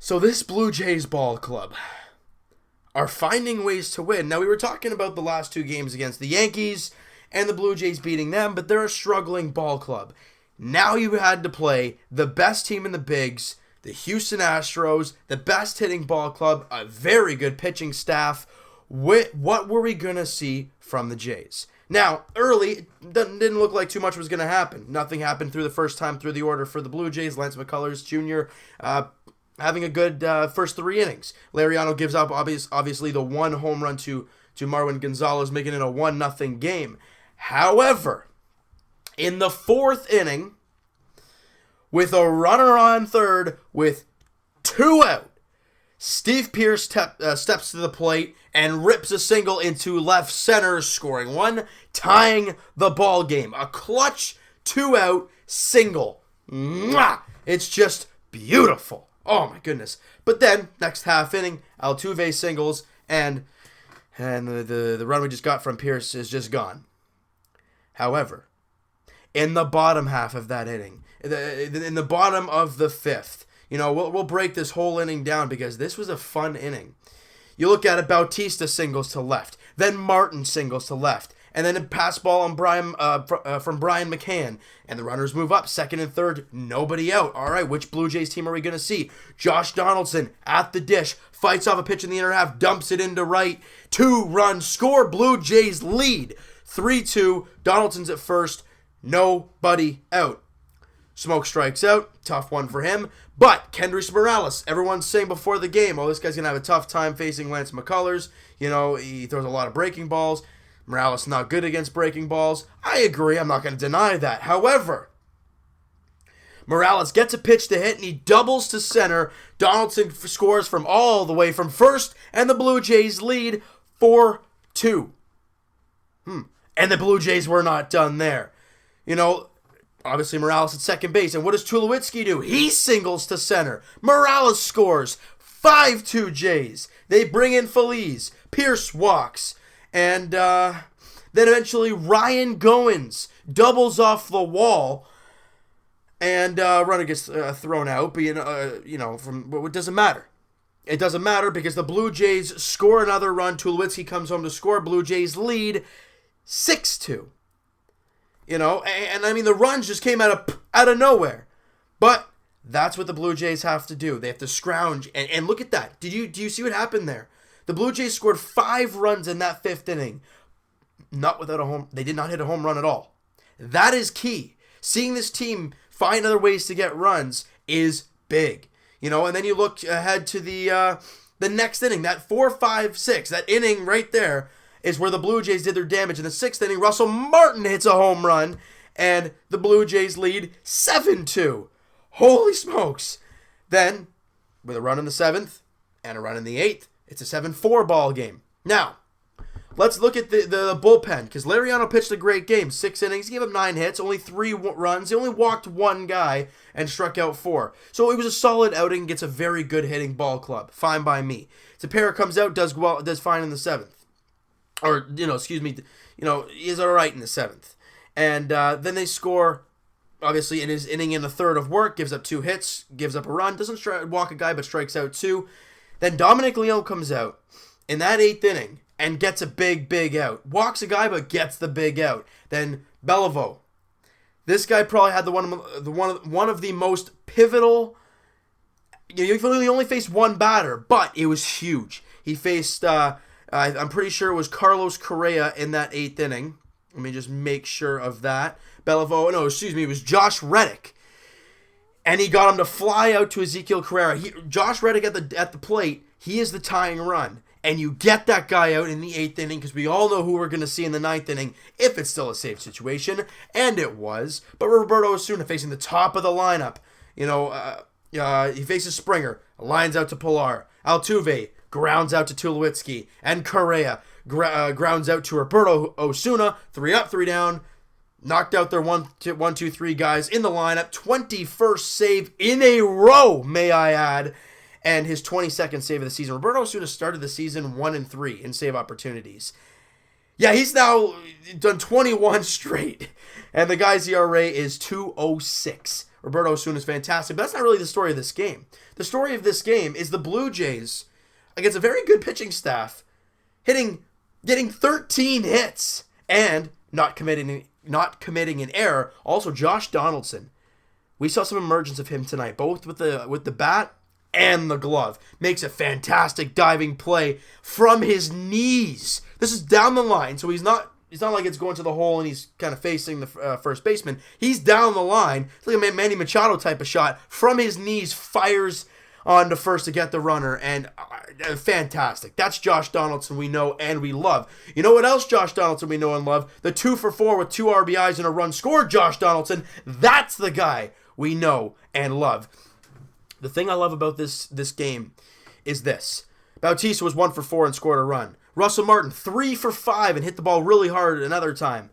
So this Blue Jays ball club are finding ways to win. Now, we were talking about the last two games against the Yankees and the Blue Jays beating them, but they're a struggling ball club. Now you had to play the best team in the bigs, the Houston Astros, the best hitting ball club, a very good pitching staff. What were we going to see from the Jays? Now, early, it didn't look like too much was going to happen. Nothing happened through the first time through the order for the Blue Jays. Lance McCullers Jr. Having a good first 3 innings. Lariano gives up, obviously, the one home run to Marwin Gonzalez, making it a 1-0 game. However, in the 4th inning, with a runner on third, with 2 out, Steve Pearce steps to the plate and rips a single into left center, scoring 1, tying the ball game. A clutch 2-out single. Mwah! It's just beautiful. Oh my goodness. But then, next half inning, Altuve singles, and the run we just got from Pearce is just gone. However, in the bottom half of that inning, in the bottom of the 5th, we'll break this whole inning down because this was a fun inning. You look at it, Bautista singles to left, then Martin singles to left, and then a pass ball on from Brian McCann, and the runners move up, 2nd and 3rd, nobody out. All right, which Blue Jays team are we going to see? Josh Donaldson at the dish, fights off a pitch in the inner half, dumps it into right, 2-run score, Blue Jays lead, 3-2, Donaldson's at first, nobody out. Smoke strikes out. Tough one for him. But Kendrys Morales, everyone's saying before the game, this guy's going to have a tough time facing Lance McCullers. He throws a lot of breaking balls. Morales not good against breaking balls. I agree. I'm not going to deny that. However, Morales gets a pitch to hit, and he doubles to center. Donaldson scores from all the way from first, and the Blue Jays lead 4-2. And the Blue Jays were not done there. Obviously, Morales at second base. And what does Tulowitzki do? He singles to center. Morales scores. 5-2 Jays. They bring in Feliz. Pearce walks. And then eventually Ryan Goins doubles off the wall. And runner gets thrown out. But, it doesn't matter. It doesn't matter because the Blue Jays score another run. Tulowitzki comes home to score. Blue Jays lead 6-2. And I mean, the runs just came out of nowhere. But that's what the Blue Jays have to do. They have to scrounge. And look at that. Do you see what happened there? The Blue Jays scored 5 runs in that 5th inning. Not without a home. They did not hit a home run at all. That is key. Seeing this team find other ways to get runs is big. And then you look ahead to the next inning. That 4, 5, 6. That inning right there is where the Blue Jays did their damage. In the 6th inning, Russell Martin hits a home run, and the Blue Jays lead 7-2. Holy smokes. Then, with a run in the 7th and a run in the 8th, it's a 7-4 ball game. Now, let's look at the bullpen, because Lariano pitched a great game. 6 innings, he gave up 9 hits, only 3 runs. He only walked 1 guy and struck out 4. So it was a solid outing, gets a very good hitting ball club. Fine by me. Tapera comes out, does fine in the 7th. Or, is all right in the 7th. And then they score, obviously, in his inning in the 3rd of work, gives up 2 hits, gives up a run, doesn't walk a guy, but strikes out 2. Then Dominic Leone comes out in that 8th inning and gets a big out. Walks a guy, but gets the big out. Then Beliveau. This guy probably had one of the most pivotal. He only faced 1 batter, but it was huge. He faced... I'm pretty sure it was Carlos Correa in that 8th inning. Let me just make sure of that. It was Josh Reddick. And he got him to fly out to Ezekiel Carrera. Josh Reddick at the plate, he is the tying run. And you get that guy out in the 8th inning because we all know who we're going to see in the 9th inning if it's still a safe situation. And it was. But Roberto Osuna facing the top of the lineup. He faces Springer. Lines out to Pilar. Altuve grounds out to Tulowitzki, and Correa grounds out to Roberto Osuna. 3 up, 3 down. Knocked out their 1, 2, 3 guys in the lineup. 21st save in a row, may I add, and his 22nd save of the season. Roberto Osuna started the season 1-3 in save opportunities. Yeah, he's now done 21 straight, and the guy's ERA is 2.06. Roberto Osuna is fantastic, but that's not really the story of this game. The story of this game is the Blue Jays, against a very good pitching staff, getting 13 hits and not committing an error. Also, Josh Donaldson. We saw some emergence of him tonight, both with the bat and the glove. Makes a fantastic diving play from his knees. This is down the line, so it's not like it's going to the hole and he's kind of facing the first baseman. He's down the line. It's like a Manny Machado type of shot. From his knees, fires on to first to get the runner, and fantastic. That's Josh Donaldson we know and we love. You know what else Josh Donaldson we know and love? The 2-for-4 with 2 RBIs and a run scored Josh Donaldson. That's the guy we know and love. The thing I love about this game is this. Bautista was 1-for-4 and scored a run. Russell Martin, 3-for-5 and hit the ball really hard another time.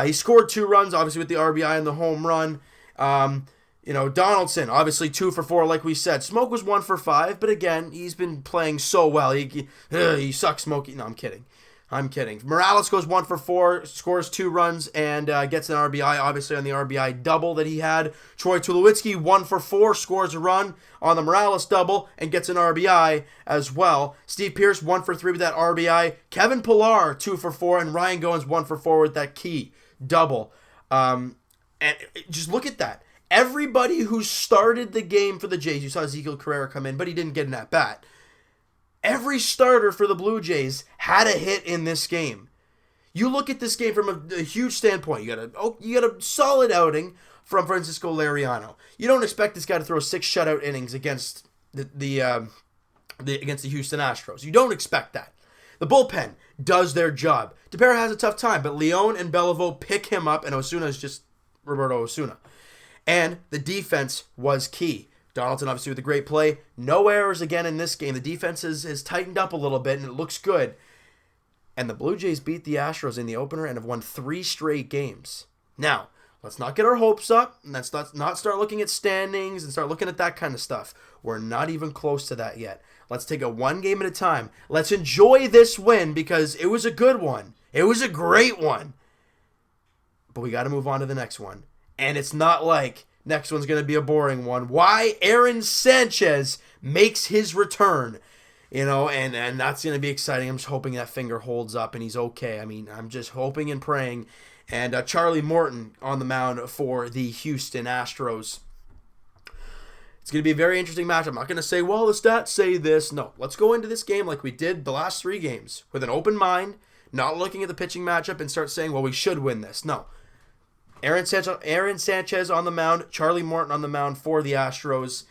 He scored 2 runs, obviously with the RBI and the home run. Donaldson, obviously 2-for-4, like we said. Smoke was 1-for-5, but again, he's been playing so well. He sucks, Smokey. No, I'm kidding. Morales goes 1-for-4, scores 2 runs, and gets an RBI, obviously on the RBI double that he had. Troy Tulowitzki, 1-for-4, scores a run on the Morales double, and gets an RBI as well. Steve Pearce, 1-for-3 with that RBI. Kevin Pillar, 2-for-4, and Ryan Goins, 1-for-4 with that key double. And just look at that. Everybody who started the game for the Jays, you saw Ezekiel Carrera come in, but he didn't get an at-bat. Every starter for the Blue Jays had a hit in this game. You look at this game from a huge standpoint. You got a solid outing from Francisco Liriano. You don't expect this guy to throw 6 shutout innings against against the Houston Astros. You don't expect that. The bullpen does their job. Tepera has a tough time, but Leon and Beliveau pick him up, and Osuna is just Roberto Osuna. And the defense was key. Donaldson obviously with a great play. No errors again in this game. The defense has tightened up a little bit, and it looks good. And the Blue Jays beat the Astros in the opener and have won 3 straight games. Now, let's not get our hopes up. And let's not start looking at standings and start looking at that kind of stuff. We're not even close to that yet. Let's take it one game at a time. Let's enjoy this win because it was a good one. It was a great one. But we got to move on to the next one. And it's not like next one's going to be a boring one. Why? Aaron Sanchez makes his return. And that's going to be exciting. I'm just hoping that finger holds up and he's okay. I mean, I'm just hoping and praying. And Charlie Morton on the mound for the Houston Astros. It's going to be a very interesting match. I'm not going to say, well, the stats say this. No, let's go into this game like we did the last 3 games with an open mind, not looking at the pitching matchup and start saying, well, we should win this. No. Aaron Sanchez on the mound, Charlie Morton on the mound for the Astros.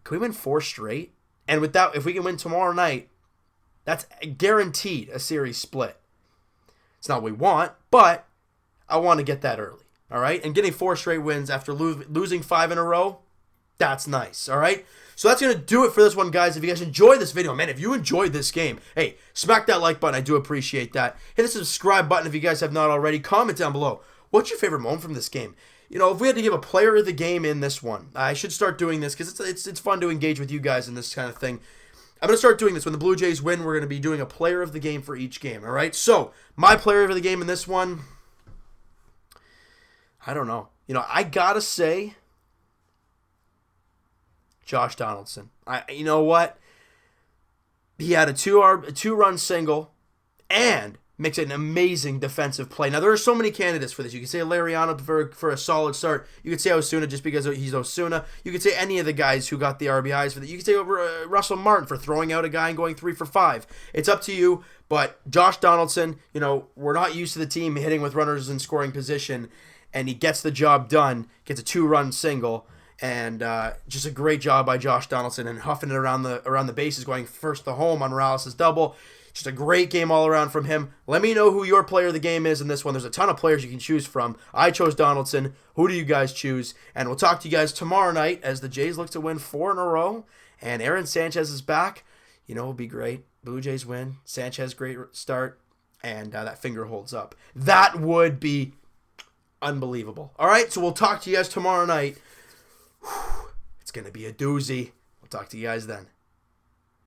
Can we win 4 straight? And with that, if we can win tomorrow night, that's guaranteed a series split. It's not what we want, but I want to get that early. All right? And getting 4 straight wins after losing 5 in a row, that's nice. All right? So that's going to do it for this one, guys. If you guys enjoyed this video, man, if you enjoyed this game, hey, smack that like button. I do appreciate that. Hit the subscribe button if you guys have not already. Comment down below. What's your favorite moment from this game? If we had to give a player of the game in this one, I should start doing this because it's fun to engage with you guys in this kind of thing. I'm going to start doing this. When the Blue Jays win, we're going to be doing a player of the game for each game, all right? So, my player of the game in this one, I don't know. I got to say Josh Donaldson. You know what? He had a 2-run single and makes an amazing defensive play. Now, there are so many candidates for this. You can say Liriano for a solid start. You could say Osuna just because he's Osuna. You could say any of the guys who got the RBIs for that. You could say Russell Martin for throwing out a guy and going 3-for-5. It's up to you, but Josh Donaldson, we're not used to the team hitting with runners in scoring position, and he gets the job done, gets a 2-run single. And just a great job by Josh Donaldson and huffing it around the bases, going first to home on Morales' double. Just a great game all around from him. Let me know who your player of the game is in this one. There's a ton of players you can choose from. I chose Donaldson. Who do you guys choose? And we'll talk to you guys tomorrow night as the Jays look to win 4 in a row. And Aaron Sanchez is back. It'll be great. Blue Jays win. Sanchez, great start. And that finger holds up. That would be unbelievable. All right, so we'll talk to you guys tomorrow night. It's going to be a doozy. We'll talk to you guys then.